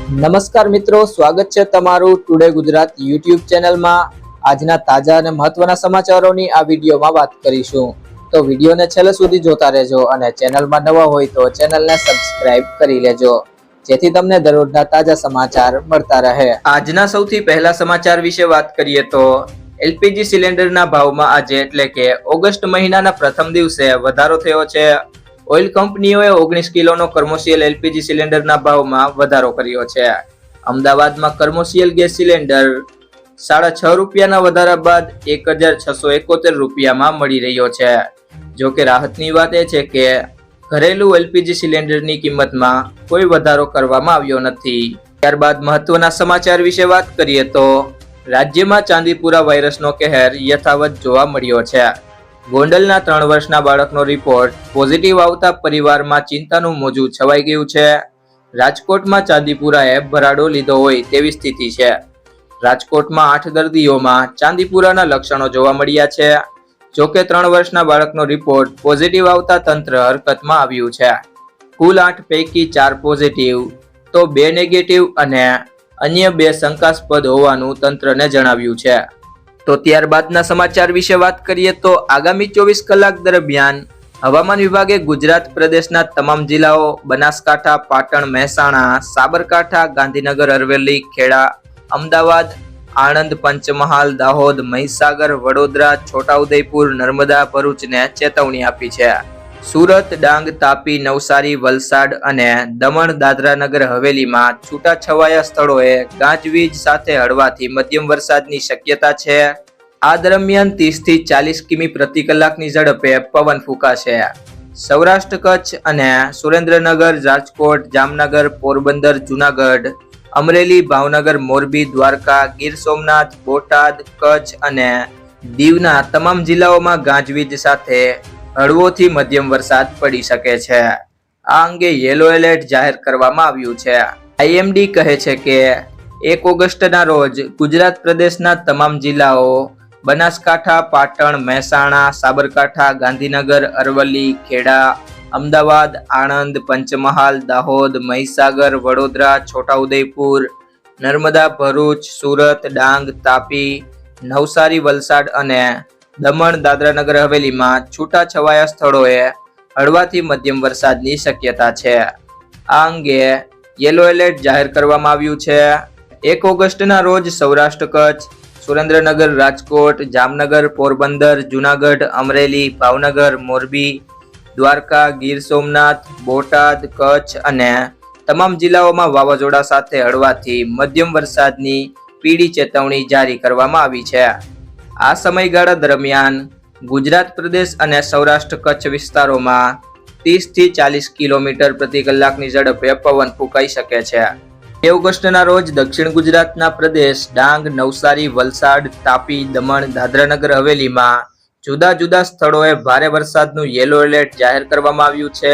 નમસ્કાર મિત્રો, સ્વાગત છે તમારું ટુડે ગુજરાત યુટ્યુબ ચેનલમાં। આજના તાજા અને મહત્વના સમાચારોની આ વિડીયોમાં વાત કરીશું, તો વિડીયોને છેલ્લે સુધી જોતા રહેજો અને ચેનલમાં નવા હોય તો ચેનલને સબસ્ક્રાઇબ કરી લેજો, જેથી તમને દરરોજના તાજા સમાચાર મળતા રહે। આજના સૌથી પહેલા સમાચાર વિશે વાત કરીએ તો એલપીજી સિલિન્ડરના ભાવમાં આજે એટલે કે ઓગસ્ટ મહિનાના પ્રથમ દિવસે વધારો થયો છે। ઓઇલ કંપનીઓએ 19 કિલોનો કમર્શિયલ એલપીજી સિલિન્ડરના ભાવમાં વધારો કર્યો છે। અમદાવાદમાં કમર્શિયલ ગેસ સિલિન્ડર 6.5 રૂપિયાના વધારા બાદ 1671 રૂપિયામાં મળી રહ્યો છે। જો કે રાહતની વાત એ છે કે ઘરેલું એલપીજી સિલિન્ડરની કિંમતમાં કોઈ વધારો કરવામાં આવ્યો નથી। ત્યારબાદ મહત્વના સમાચાર વિશે વાત કરીએ તો રાજ્યમાં ચાંદીપુરા વાયરસનો કહેર યથાવત જોવા મળ્યો છે। ગોંડલના 3 વર્ષના બાળકનો રિપોર્ટ પોઝિટિવ આવતા પરિવારમાં ચિંતાનું મોજું છવાઈ ગયું છે। રાજકોટમાં ચાંદીપુરાએ ભરાડો લીધો હોય તેવી સ્થિતિ છે। રાજકોટમાં 8 દર્દીઓમાં ચાંદીપુરાના લક્ષણો જોવા મળ્યા છે। જો કે 3 વર્ષના બાળકનો રિપોર્ટ પોઝિટિવ આવતા તંત્ર હરકતમાં આવ્યું છે। કુલ 8 પૈકી 4 પોઝિટિવ તો 2 નેગેટિવ અને અન્ય 2 શંકાસ્પદ હોવાનું તંત્રને જણાવ્યું છે। તો ત્યારબાદના સમાચાર વિશે વાત કરીએ તો આગામી 24 કલાક દરમિયાન હવામાન વિભાગે ગુજરાત પ્રદેશના તમામ જિલ્લાઓ બનાસકાંઠા, પાટણ, મહેસાણા, સાબરકાંઠા, ગાંધીનગર, અરવલ્લી, ખેડા, અમદાવાદ, આણંદ, પંચમહાલ, દાહોદ, મહીસાગર, વડોદરા, છોટાઉદેપુર, નર્મદા, ભરૂચને ચેતવણી આપી છે। સુરત, ડાંગ, તાપી, નવસારી, વલસાડ અને દમણ, દાદરા નગર હવેલીમાં છૂટાછવાયા સ્થળોએ ગાજવીજ સાથે હળવાથી મધ્યમ વરસાદની શક્યતા છે। આ દરમિયાન 30 થી 40 કિમી પ્રતિ કલાકની ઝડપે પવન ફૂંકાશે। સૌરાષ્ટ્ર, કચ્છ અને સુરેન્દ્રનગર, રાજકોટ, જામનગર, પોરબંદર, જુનાગઢ, અમરેલી, ભાવનગર, મોરબી, દ્વારકા, ગીર સોમનાથ, બોટાદ, કચ્છ અને દીવના તમામ જિલ્લાઓમાં ગાજવીજ સાથે હળવોથી મધ્યમ વરસાદ પડી શકે છે। આ અંગે યેલો એલર્ટ જાહેર કરવામાં આવ્યું છે। આઈએમડી કહે છે કે 1 ઓગસ્ટના રોજ ગુજરાત પ્રદેશના તમામ જિલ્લાઓ બનાસકાંઠા, પાટણ, મહેસાણા, સાબરકાંઠા, ગાંધીનગર, અરવલ્લી, ખેડા, અમદાવાદ, આણંદ, પંચમહાલ, દાહોદ, મહીસાગર, વડોદરા, છોટાઉદેપુર, નર્મદા, ભરૂચ, સુરત, ડાંગ, તાપી, નવસારી, વલસાડ અને દમણ, દાદરા નગર હવેલીમાં છૂટાછવાયા સ્થળોએ હળવાથી મધ્યમ વરસાદની શક્યતા છે। આ અંગે યેલો એલર્ટ જાહેર કરવામાં આવ્યું છે। 1 ઓગસ્ટના રોજ સૌરાષ્ટ્ર, કચ્છ, સુરેન્દ્રનગર, રાજકોટ, જામનગર, પોરબંદર, જુનાગઢ, અમરેલી, ભાવનગર, મોરબી, દ્વારકા, ગીર સોમનાથ, બોટાદ, કચ્છ અને તમામ જિલ્લાઓમાં વાવાઝોડા સાથે હળવાથી મધ્યમ વરસાદની પીળી ચેતવણી જારી કરવામાં આવી છે। આ સમયગાળા દરમિયાન ગુજરાત પ્રદેશ અને સૌરાષ્ટ્ર કચ્છ વિસ્તારોમાં 30 થી 40 કિલોમીટર પ્રતિ કલાકની ઝડપે પવન ફૂંકાઈ શકે છે। 2 ઓગસ્ટના રોજ દક્ષિણ ગુજરાતના પ્રદેશ ડાંગ, નવસારી, વલસાડ, તાપી, દમણ, દાદરાનગર હવેલીમાં જુદા જુદા સ્થળોએ ભારે વરસાદનું યેલો એલર્ટ જાહેર કરવામાં આવ્યું છે।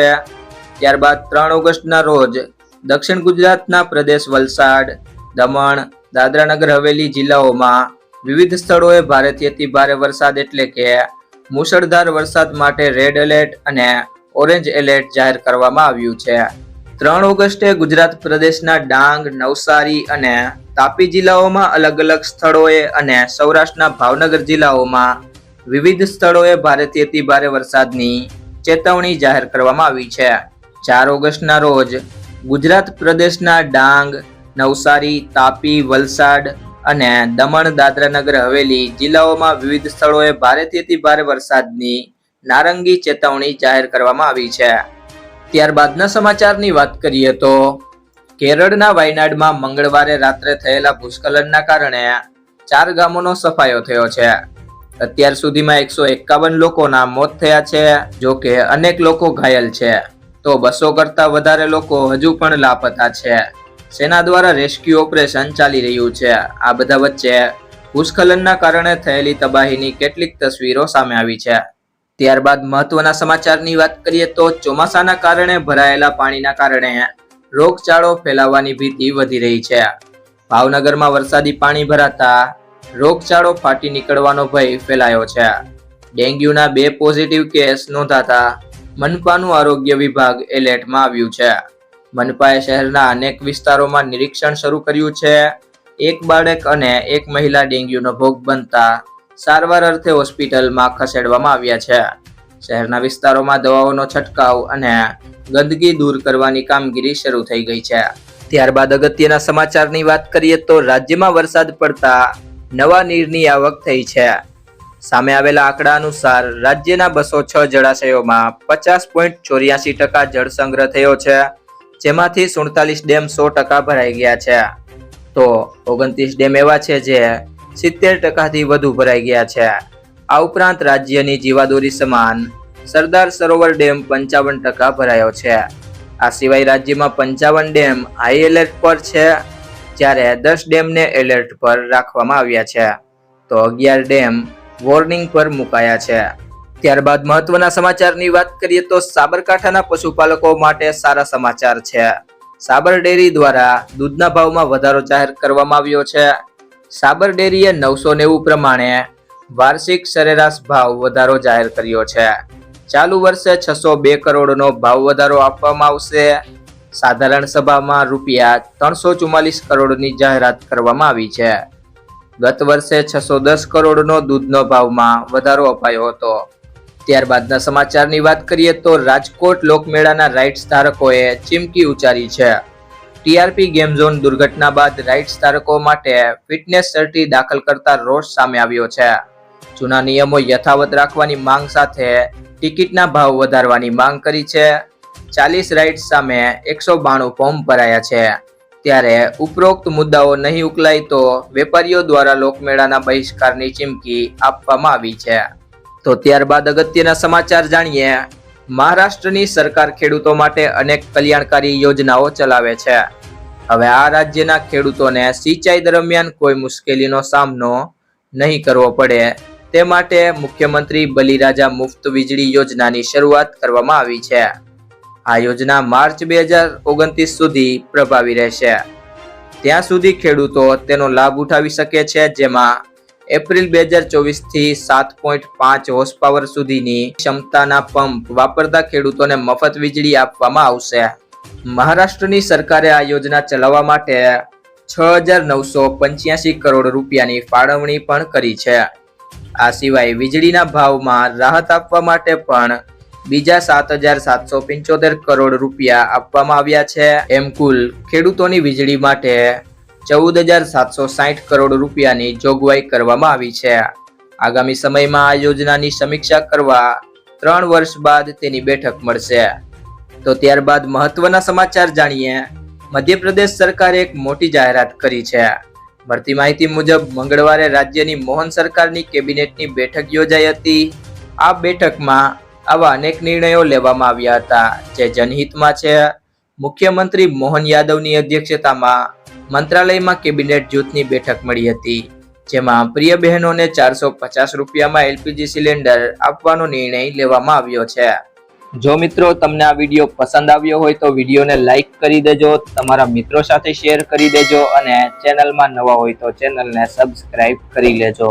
ત્યારબાદ 3 ઓગસ્ટના રોજ દક્ષિણ ગુજરાતના પ્રદેશ વલસાડ, દમણ, દાદરાનગર હવેલી જિલ્લાઓમાં વિવિધ સ્થળોએ ભારેથી અતિ ભારે વરસાદ એટલે કે મુશળધાર વરસાદ માટે રેડ એલર્ટ અને ઓરેન્જ એલર્ટ જાહેર કરવામાં આવ્યું છે। 3 ઓગસ્ટે ગુજરાત પ્રદેશના ડાંગ, નવસારી અને તાપી જિલ્લાઓમાં અલગ અલગ સ્થળોએ અને સૌરાષ્ટ્રના ભાવનગર જિલ્લાઓમાં વિવિધ સ્થળોએ ભારેથી અતિ ભારે વરસાદની ચેતવણી જાહેર કરવામાં આવી છે। 4 ઓગસ્ટના રોજ ગુજરાત પ્રદેશના ડાંગ, નવસારી, તાપી, વલસાડ અને દમણ, દાદરા નગર હવેલી જિલ્લાઓમાં વિવિધ સ્થળોએ ભારેથી અતિ ભારે વરસાદની નારંગી ચેતવણી જાહેર કરવામાં આવી છે। ત્યારબાદના સમાચારની વાત કરીએ તો કેરળના વાયનાડમાં મંગળવારે રાત્રે થયેલા ભૂસ્ખલનના કારણે 4 ગામોનો સફાયો થયો છે। અત્યાર સુધીમાં 151 લોકોના મોત થયા છે, જો કે અનેક લોકો ઘાયલ છે, તો 200 કરતા વધારે લોકો હજુ પણ લાપતા છે। સેના દ્વારા રેસ્ક્યુ ઓપરેશન ચાલી રહ્યું છે। આ બધા વચ્ચે ભૂસ્ખલનના કારણે થયેલી તબાહીની કેટલીક તસવીરો સામે આવી છે। ત્યારબાદ મહત્વના સમાચારની વાત કરીએ તો ચોમાસાના કારણે ભરાયેલા પાણીના કારણે રોગચાળો ફેલાવાની ભીતિ વધી રહી છે। ભાવનગરમાં વરસાદી પાણી ભરાતા રોગચાળો ફાટી નીકળવાનો ભય ફેલાયો છે। ડેન્ગ્યુના 2 પોઝિટિવ કેસ નોંધાતા મનપાનું આરોગ્ય વિભાગ એલર્ટમાં આવ્યું છે। મનપાએ શહેરના અનેક વિસ્તારોમાં નિરીક્ષણ શરૂ કર્યું છે. એક બાળક અને એક મહિલા ડેન્ગ્યુનો ભોગ બનતા સારવાર અર્થે હોસ્પિટલમાં ખસેડવામાં આવ્યા છે. શહેરના વિસ્તારોમાં દવાઓનો છંટકાવ અને ગંદકી દૂર કરવાની કામગીરી શરૂ થઈ ગઈ છે. ત્યારબાદ અગત્યના સમાચારની વાત કરીએ તો રાજ્યમાં વરસાદ પડતા નવા નીરની આવક થઈ છે. સામે આવેલા આંકડા અનુસાર રાજ્યના 206 જળાશયોમાં 50.84% જળ સંગ્રહ થયો છે, જેમાંથી 47 ડેમ 100% ભરાઈ ગયા છે. તો 29 ડેમ એવા છે જે 70%થી વધુ ભરાઈ ગયા છે. આ ઉપરાંત રાજ્યની જીવાદોરી સમાન સરદાર સરોવર ડેમ 55% ભરાયો છે. આ સિવાય રાજ્યમાં 55 ડેમ હાઈ એલર્ટ પર છે, જ્યારે 10 ડેમને એલર્ટ પર રાખવામાં આવ્યા છે, તો 11 ડેમ વોર્નિંગ પર મુકાયા છે. ત્યારબાદ મહત્વના સમાચારની વાત કરીએ તો સાબરકાંઠાના પશુપાલકો માટે સારા સમાચાર છે. સાબર ડેરી દ્વારા દૂધના ભાવમાં વધારો જાહેર કરવામાં આવ્યો છે. સાબર ડેરીએ 990 પ્રમાણે વાર્ષિક સરેરાશ ભાવ વધારો જાહેર કર્યો છે. ચાલુ વર્ષે 602 કરોડનો ભાવ વધારો આપવામાં આવશે. સાધારણ સભામાં ₹344 કરોડની જાહેરાત કરવામાં આવી છે. ગત વર્ષે 610 કરોડનો દૂધનો ભાવમાં વધારો અપાયો હતો. ત્યારબાદના સમાચારની વાત કરીએ તો રાજકોટ લોકમેળાના રાઇટ્સ ધારકોએ ચીમકી ઉચ્ચારી છે. ટીઆરપી ગેમ ઝોન દુર્ઘટના બાદ રાઇટ્સ ધારકો માટે ફિટનેસ સર્ટી દાખલ કરતા રોષ સામે આવ્યો છે. જૂના નિયમો યથાવત રાખવાની માંગ સાથે ટિકિટના ભાવ વધારવાની માંગ કરી છે. 40 રાઇટ્સ સામે 192 ફોર્મ ભરાયા છે. ત્યારે ઉપરોક્ત મુદ્દાઓ નહીં ઉકેલાય તો વેપારીઓ દ્વારા લોકમેળાના બહિષ્કારની ચીમકી આપવામાં આવી છે. તો ત્યારબાદ અગત્યના સમાચાર જાણીએ. મહારાષ્ટ્રની સરકાર ખેડૂતો માટે અનેક કલ્યાણકારી યોજનાઓ ચલાવે છે. હવે આ રાજ્યના ખેડૂતોને સિંચાઈ દરમિયાન કોઈ મુશ્કેલીનો સામનો નહીં કરવો પડે તે માટે મુખ્યમંત્રી બલિરાજા મુફ્ત વીજળી યોજનાની શરૂઆત કરવામાં આવી છે. આ યોજના માર્ચ 2029 સુધી પ્રભાવી રહેશે. ત્યાં સુધી ખેડૂતો તેનો લાભ ઉઠાવી શકે છે, જેમાં એપ્રિલ 2024 થી 7.5 હોર્સ પાવર સુધીની ક્ષમતાના પંપ વાપરતા ખેડૂતોને મફત વીજળી આપવામાં આવશે. મહારાષ્ટ્રની સરકારે આ યોજના ચલાવવા માટે 6,985 કરોડ રૂપિયાની ફાળવણી પણ કરી છે. આ સિવાય વીજળીના ભાવમાં રાહત આપવા માટે પણ બીજા 7,775 કરોડ રૂપિયા આપવામાં આવ્યા છે. એમ કુલ ખેડૂતોની વીજળી માટે 14,760 કરોડ રૂપિયાની જોગવાઈ કરવામાં આવી છે. આગામી સમયમાં આ યોજનાની સમીક્ષા કરવા 3 વર્ષ બાદ તેની બેઠક મળશે. તો ત્યારબાદ મહત્વના સમાચાર જાણીએ. મધ્યપ્રદેશ સરકારે એક મોટી જાહેરાત કરી છે. મળતી માહિતી મુજબ મંગળવારે રાજ્યની મોહન સરકારની કેબિનેટની બેઠક યોજાઈ હતી. આ બેઠકમાં આવા અનેક નિર્ણયો લેવામાં આવ્યા હતા જે જનહિતમાં છે. મુખ્યમંત્રી મોહન યાદવની અધ્યક્ષતામાં મંત્રાલયમાં કેબિનેટ જૂથની બેઠક મળી હતી, જેમાં પ્રિય બહેનોને 450 રૂપિયામાં એલપીજી સિલિન્ડર આપવાનો નિર્ણય લેવામાં આવ્યો છે. જો મિત્રો તમને આ વિડીયો પસંદ આવ્યો હોય તો વિડીયોને લાઈક કરી દેજો, તમારા મિત્રો સાથે શેર કરી દેજો અને ચેનલમાં નવા હોય તો ચેનલને સબસ્ક્રાઇબ કરી લેજો.